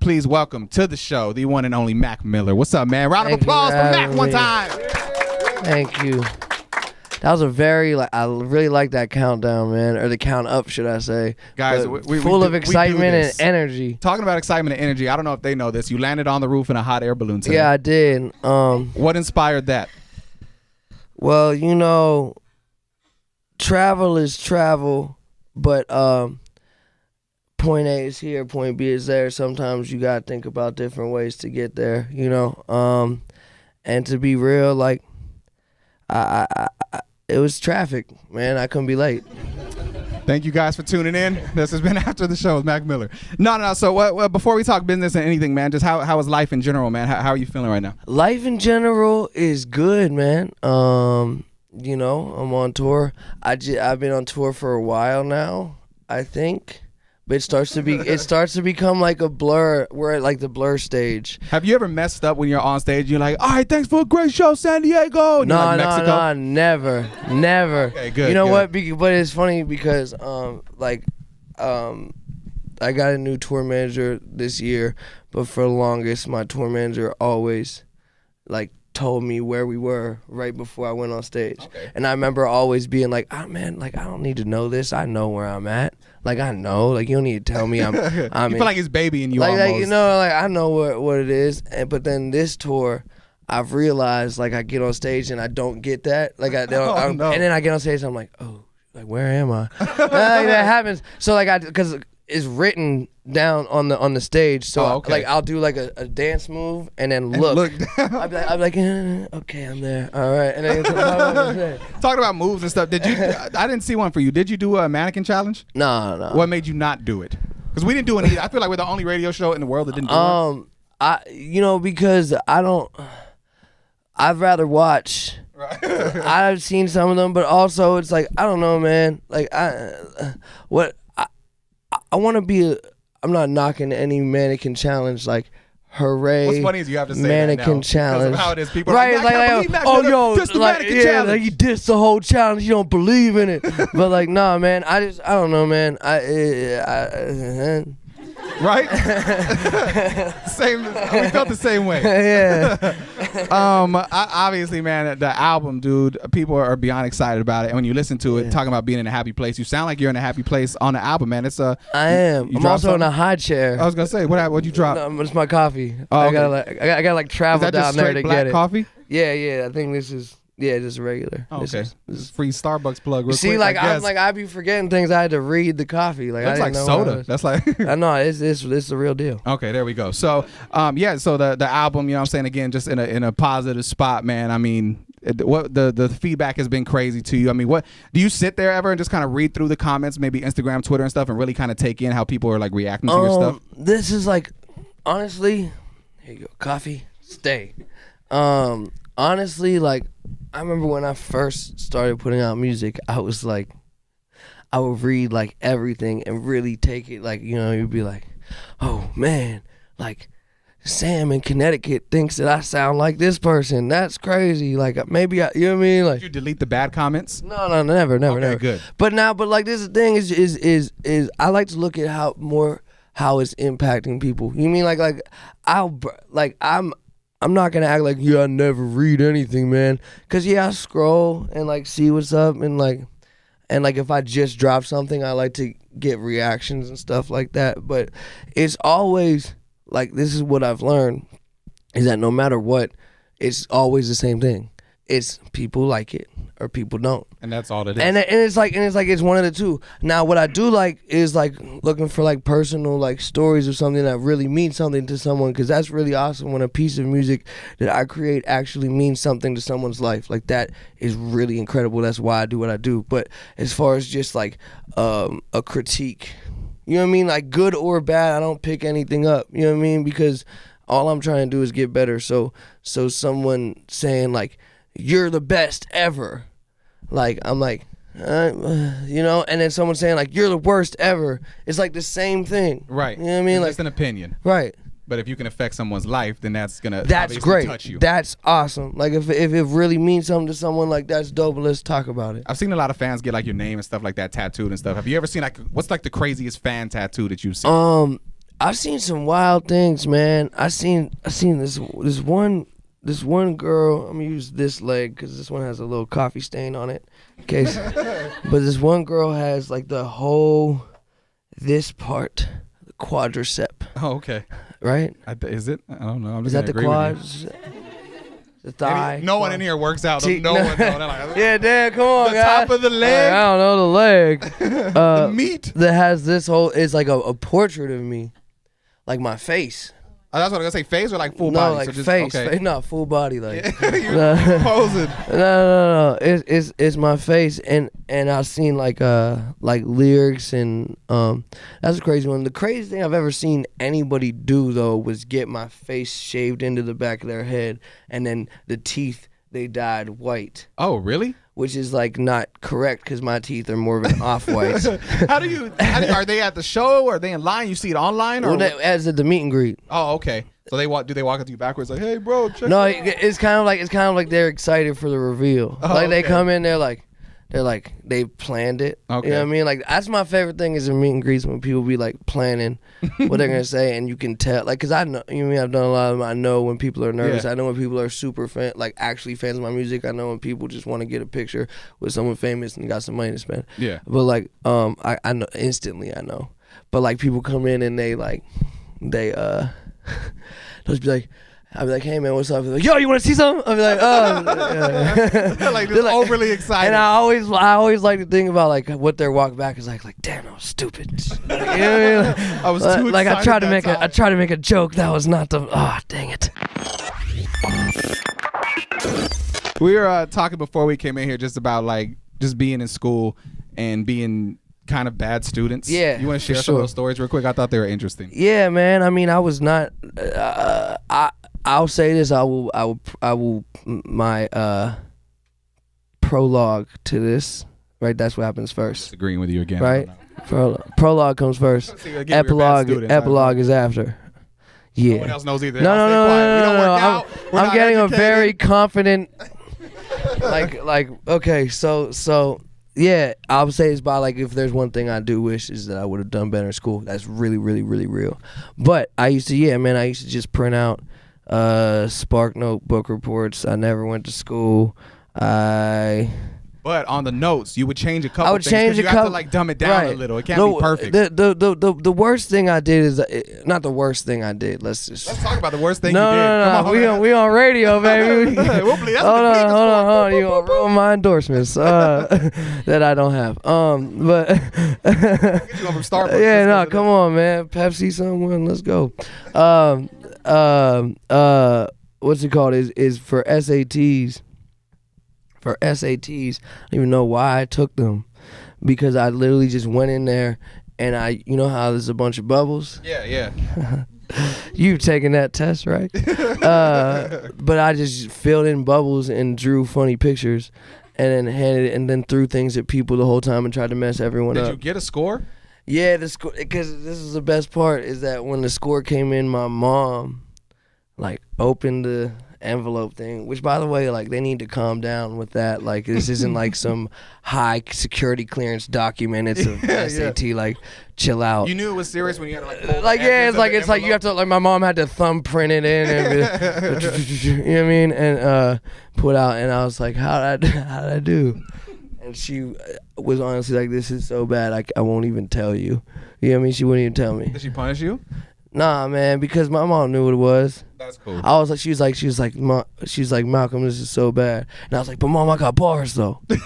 please welcome to the show the one and only Mac Miller. What's up, man? Round of applause for Mac one time. Thank you. That was a very, I really like that countdown, man, or the count up, should I say. Guys, full of excitement and energy. Talking about excitement and energy, I don't know if they know this. You landed on the roof in a hot air balloon today. Yeah, I did. What inspired that? Well, you know, travel is travel, but point A is here, point B is there. Sometimes you got to think about different ways to get there, you know. And to be real, like, it was traffic, man. I couldn't be late. Thank you guys for tuning in. This has been After the Show with Mac Miller. No. So before we talk business and anything, man, just how is life in general, man? How are you feeling right now? Life in general is good, man. You know, I'm on tour. I've been on tour for a while now, I think. But it starts to become like a blur. We're at like the blur stage. Have you ever messed up when you're on stage? You're like, all right, thanks for a great show, San Diego. And No, never. Okay, good. You know good. what? But it's funny because I got a new tour manager this year, but for the longest, my tour manager always like told me where we were right before I went on stage. Okay. And I remember always being like, oh man, like I don't need to know this. I know where I'm at. Like I know, like you don't need to tell me I'm you feel like it's babying you almost. Like you know, like I know what it is. But then this tour, I've realized like I get on stage and I don't get that. Like I don't, no. and then I get on stage and I'm like, oh, like where am I? Like, that happens. So like because it's written down on the stage. So okay. like I'll do like a dance move and then look. I'll be like, okay, I'm there. All right. And then talking about moves and stuff. Did you? I didn't see one for you. Did you do a mannequin challenge? No. What made you not do it? Because we didn't do it either. I feel like we're the only radio show in the world that didn't do it. Because I'd rather watch. Right. I've seen some of them, but also it's like I don't know, man. Like I want to be. I'm not knocking any mannequin challenge. Like, hooray! What's funny is you have to say mannequin that now challenge. Because of how it is. People right? are like, Like, mannequin challenge. Like you dissed the whole challenge. You don't believe in it. But like, nah, man. I don't know, man. Right? Same. We felt the same way. Yeah. Obviously, man, the album, dude, people are beyond excited about it. And when you listen to it, talking about being in a happy place, you sound like you're in a happy place on the album, man. It's I am. I'm also in a high chair. I was gonna say, what'd you drop? No, it's my coffee. Oh, okay. I gotta travel down there to get it. Coffee? Yeah. I think this is. Yeah, just regular. Oh, okay. This is free Starbucks plug. Real See, quick, like I be forgetting things. I had to read the coffee. Like that's I like didn't know soda. That's like I know it's the real deal. Okay, there we go. So, so the album, you know what I'm saying, again, just in a positive spot, man. I mean, what the feedback has been crazy to you. I mean, what do you sit there ever and just kind of read through the comments, maybe Instagram, Twitter and stuff, and really kind of take in how people are like reacting to your stuff? This is like, honestly, here you go, coffee, stay. Honestly, like, I remember when I first started putting out music, I was like, I would read like everything and really take it, like, you know, you'd be like, oh man, like Sam in Connecticut thinks that I sound like this person. That's crazy. Like maybe you know what I mean? Like, did you delete the bad comments? No, never. Okay, good. But like this is the thing is I like to look at how it's impacting people. You mean like I'm not gonna act like I never read anything, man. Cause I scroll and like see what's up and like if I just drop something, I like to get reactions and stuff like that. But it's always like, this is what I've learned, is that no matter what, it's always the same thing. It's people like it or people don't. And that's all it is. And it's one of the two. Now what I do like is like looking for like personal like stories of something that really means something to someone, because that's really awesome when a piece of music that I create actually means something to someone's life. Like that is really incredible. That's why I do what I do. But as far as just like a critique, you know what I mean? Like good or bad, I don't pick anything up. You know what I mean? Because all I'm trying to do is get better. So someone saying like, you're the best ever, like I'm like, you know, and then someone saying like, you're the worst ever, it's like the same thing, right? You know what I mean? It's like just an opinion, right? But if you can affect someone's life, then that's great. touch you. That's awesome. Like if it really means something to someone, like that's dope. Let's talk about it. I've seen a lot of fans get like your name and stuff like that tattooed and stuff. Have you ever seen like what's like the craziest fan tattoo that you've seen? I've seen some wild things, man. I seen this one girl. I'm gonna use this leg because this one has a little coffee stain on it. In case, but this one girl has like this part, the quadricep. Oh, okay. Right? Is it? I don't know. I'm Is just that the quad? The thigh. No one in here works out. No one. Like, yeah, damn. Come on, the guys. top of the leg. I don't know the leg. The meat that has this whole. It's like a portrait of me, like my face. Oh, that's what I was gonna say. Face or like full no, body? like so just, face. Okay. No, full body. Like you're posing. No. It's my face, and I've seen like lyrics, and that's a crazy one. The craziest thing I've ever seen anybody do though was get my face shaved into the back of their head, and then the teeth they dyed white. Oh, really? Which is like not correct because my teeth are more of an off-white. How do you? Are they at the show? Or are they in line? You see it online? Or as at the meet and greet. Oh, okay. So do they walk up to you backwards like, hey, bro, check? No, it's kind of like they're excited for the reveal. Oh, like they come in, they're like they planned it. Okay. You know what I mean? Like that's my favorite thing is in meet and greets when people be like planning what they're gonna say, and you can tell. Like, cause I know, you know what I mean, I've done a lot of them. I know when people are nervous. Yeah. I know when people are super actually fans of my music. I know when people just want to get a picture with someone famous and got some money to spend. Yeah. But like, I know instantly. I know. But like people come in and they'll just be like. I'll be like, hey man, what's up? They're like, yo, you want to see something? I'll be like, oh. They're like, just overly excited. And I always like to think about like what their walk back is like damn, I was stupid. Like, you know what I mean? I was too like excited. I tried to make a joke that was not the. Oh, dang it. We were talking before we came in here just about like just being in school and being kind of bad students. Yeah, you want to share some of those stories real quick? I thought they were interesting. Yeah, man. I mean, I was not. I'll say this. I will. My prologue to this. Right. That's what happens first. Agreeing with you again. Right. Prologue comes first. Again, Epilogue is after. Yeah. No one else knows either. No. I'm getting a very confident. Okay. So. Yeah, I would say it's about like if there's one thing I do wish is that I would have done better in school. That's really, really, really real. But I used to just print out SparkNote book reports. I never went to school. But on the notes, you would change a couple. I would things change a you couple. have to like dumb it down a little. It can't be perfect. The worst thing I did is not the worst thing I did. Let's talk about the worst thing you did. No. We on radio, baby. Hold on. You gonna ruin my endorsements that I don't have. But get you from Starbucks. Yeah, no, come on, man. Pepsi, someone, let's go. What's it called? Is for SATs. For SATs, I don't even know why I took them, because I literally just went in there and you know how there's a bunch of bubbles? Yeah. You've taken that test, right? But I just filled in bubbles and drew funny pictures and then handed it and then threw things at people the whole time and tried to mess everyone up. Did you get a score? Yeah, the score, because this is the best part, is that when the score came in, my mom like opened the envelope thing, which by the way, like they need to calm down with that. Like this isn't like some high security clearance document. It's a SAT. Like chill out. You knew it was serious when you had to it's like you have to like my mom had to thumbprint it in and you know what I mean, and put out, and I was like, how did I do? And she was honestly like, this is so bad I won't even tell you. You know what I mean? She wouldn't even tell me. Did she punish you? Nah, man, because my mom knew what it was. That's cool. I was like, she was like, Malcolm, this is so bad. And I was like, but mom, I got bars though. Do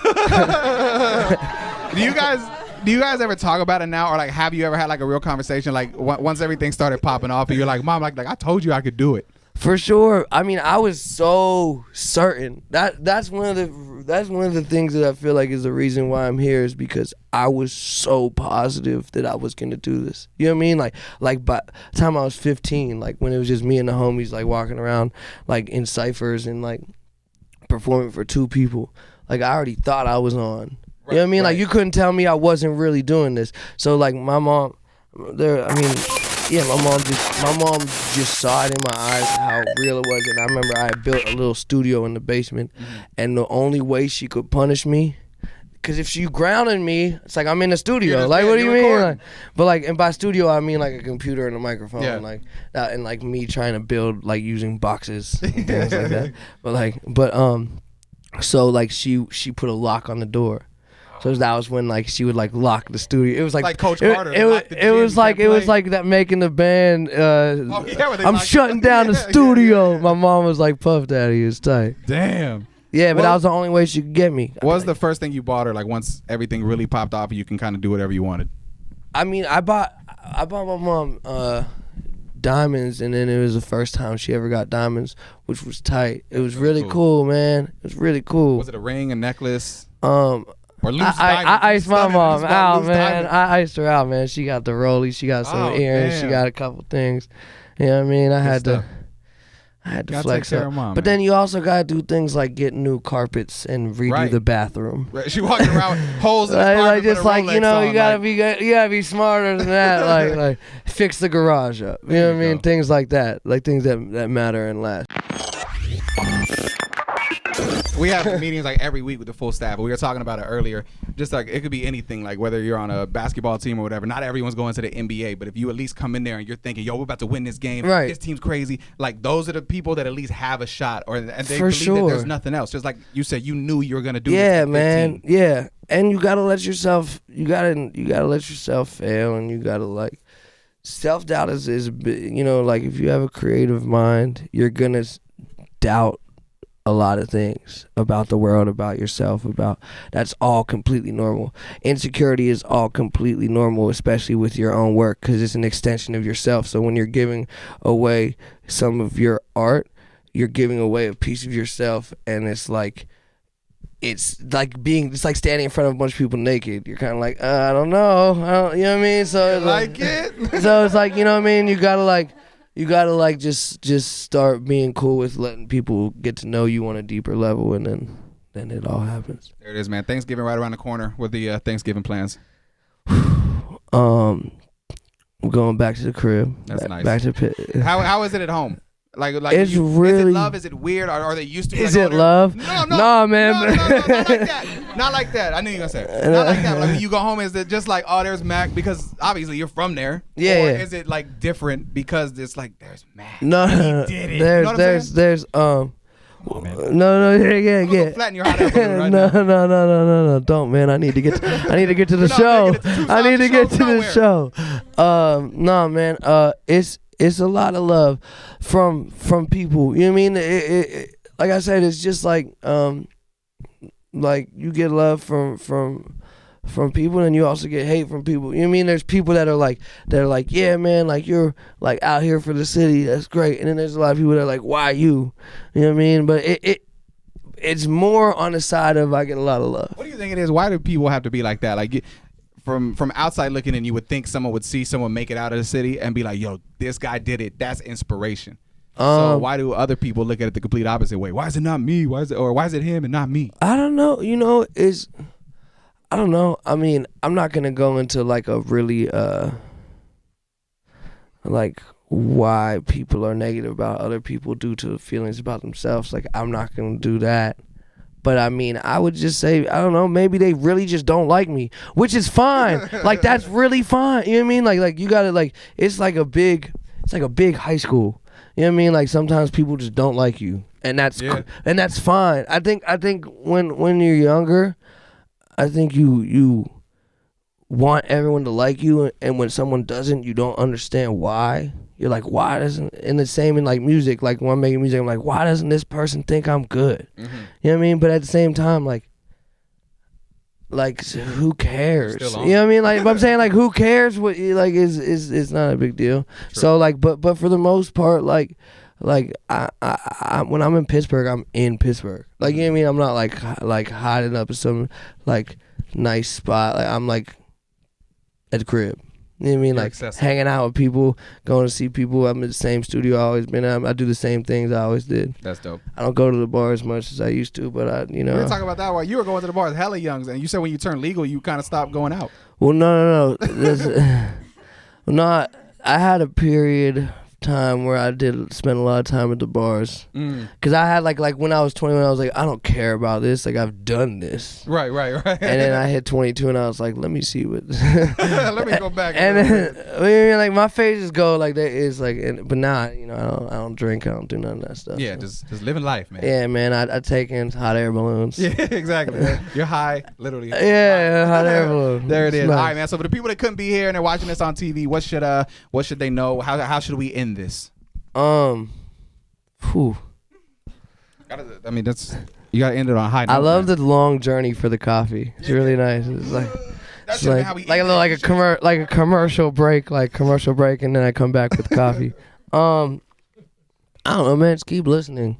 you guys ever talk about it now, or like have you ever had like a real conversation like once everything started popping off and you're like, mom, like I told you I could do it? For sure. I mean, I was so certain. That's one of the things that I feel like is the reason why I'm here, is because I was so positive that I was gonna do this. You know what I mean? Like by the time I was 15, like when it was just me and the homies like walking around like in ciphers and like performing for 2 people, like I already thought I was on. You know what I mean? Right. Like you couldn't tell me I wasn't really doing this. So like my mom, my mom just saw it in my eyes how real it was. And I remember I had built a little studio in the basement, and the only way she could punish me, Cause if you grounding me, it's like I'm in the studio. Just, like, what do you mean? Recording. Like, but like, and by studio I mean like a computer and a microphone, Yeah. like that, and like me trying to build like using boxes and things like that. So like she put a lock on the door. So that was when like she would like lock the studio. It was like Coach Carter. It was like that making the band. I'm shutting down the studio. My mom was like, Puff Daddy is tight. Damn. Yeah, but that was the only way she could get me. What was the first thing you bought her? Like once everything really popped off, and you can kind of do whatever you wanted. I mean, I bought my mom diamonds, and then it was the first time she ever got diamonds, which was tight. It was really cool, man. It was really cool. Was it a ring, a necklace? Or loose I iced my mom out, man. Diamond. I iced her out, man. She got the rollies. She got some earrings. Damn. She got a couple things. You know what I mean? I had to Gotta flex take care up. of mom, But man. then you also gotta do things like get new carpets and redo the bathroom. Right. She walking around with holes in the Like carpet, just put a like Rolex you know, on, you gotta be smarter than that. like fix the garage up. You know what I mean? go. Things like that, like things that matter and last. We have meetings like every week with the full staff. We were talking about it earlier. Just like it could be anything, like whether you're on a basketball team or whatever. Not everyone's going to the NBA, but if you at least come in there and you're thinking, "Yo, we're about to win this game. Right. This team's crazy." Like those are the people that at least have a shot, and they For believe sure. that there's nothing else. Just like you said, you knew you were gonna do. Yeah, this at man. 15. Yeah, and you gotta let yourself. You gotta let yourself fail, and you gotta like. Self-doubt is you know, like if you have a creative mind, you're gonna doubt a lot of things about the world, about yourself, that's all completely normal. Insecurity is all completely normal, especially with your own work, because it's an extension of yourself. So when you're giving away some of your art, you're giving away a piece of yourself, and it's like standing in front of a bunch of people naked. You're kind of like, I don't know, you know what I mean? So it's Like it. so it's like, you know what I mean? You gotta like just start being cool with letting people get to know you on a deeper level, and then it all happens. There it is, man. Thanksgiving right around the corner. What the Thanksgiving plans? We're going back to the crib. That's nice. Back to Pitt. How is it at home? Like It's is it really. love? Is it weird? Are they used to? Is like, it love? No, Nah, man. No, not like that. Not like that. I knew you were gonna say it. Not like that. Like when you go home, is it just like, oh, there's Mac? Because obviously you're from there. Yeah, Or yeah. is it like different because it's like there's Mac? No, He did it. You know what I'm saying? there's Come on, man. yeah. Go flatten your hot air balloon right no, now. no, don't, man. I need to get to the not show. making it to 2 I need to get shows to the nowhere. show. No, man. It's a lot of love from people. You know what I mean? It like I said, it's just like you get love from people, and you also get hate from people. You know what I mean? There's people that are like, yeah, man, like you're like out here for the city. That's great. And then there's a lot of people that are like, why you? You know what I mean? But it's more on the side of I get a lot of love. What do you think it is? Why do people have to be like that? Like from outside looking in, you would think someone would see someone make it out of the city and be like, yo, this guy did it. That's inspiration. So why do other people look at it the complete opposite way? Why is it not me? Why is it him and not me? I don't know. You know, I don't know. I mean, I'm not gonna go into like a really like why people are negative about other people due to feelings about themselves. Like, I'm not gonna do that. But I mean, I would just say, I don't know, maybe they really just don't like me, which is fine. Like, that's really fine. You know what I mean? Like you gotta like, it's like a big high school. You know what I mean? Like sometimes people just don't like you, and that's fine. I think when you're younger, I think you want everyone to like you, and when someone doesn't, you don't understand why. You're like, why doesn't? And the same in like music. Like when I'm making music, I'm like, why doesn't this person think I'm good? Mm-hmm. You know what I mean? But at the same time, like who cares? You know what I mean? Like, but I'm saying, like, who cares? What like is not a big deal. True. So like, but for the most part, like I when I'm in Pittsburgh, I'm in Pittsburgh. Like, you know what I mean? I'm not like hiding up in some like nice spot. Like, I'm like at the crib. You know what I mean? You're like accessible. hanging out with people, going to see people. I'm in the same studio I've always been at. I do the same things I always did. That's dope. I don't go to the bar as much as I used to, but We were talking about that while you were going to the bars hella youngs, and you said when you turned legal, you kind of stopped going out. Well, no. I had a period time where I did spend a lot of time at the bars. Cause I had like when I was 21, I was like, I don't care about this. Like I've done this. Right. And then I hit 22 and I was like, let me see what. Let me go back. And then I mean, like my phases go like that is like, but now you know I don't drink, I don't do none of that stuff. Yeah, so. just living life, man. Yeah, man. I take in hot air balloons. Yeah, exactly. You're high, literally. Yeah, hot air balloon. There it is. Nice. All right, man. So for the people that couldn't be here and they're watching this on TV, what should they know? How should we end this? Whew. I mean, you gotta end it on a high note. I love man. the long journey for the coffee. It's really nice. It's like That's it's like, how we like a end little it. like a commercial break, and then I come back with coffee. I don't know, man. Just keep listening.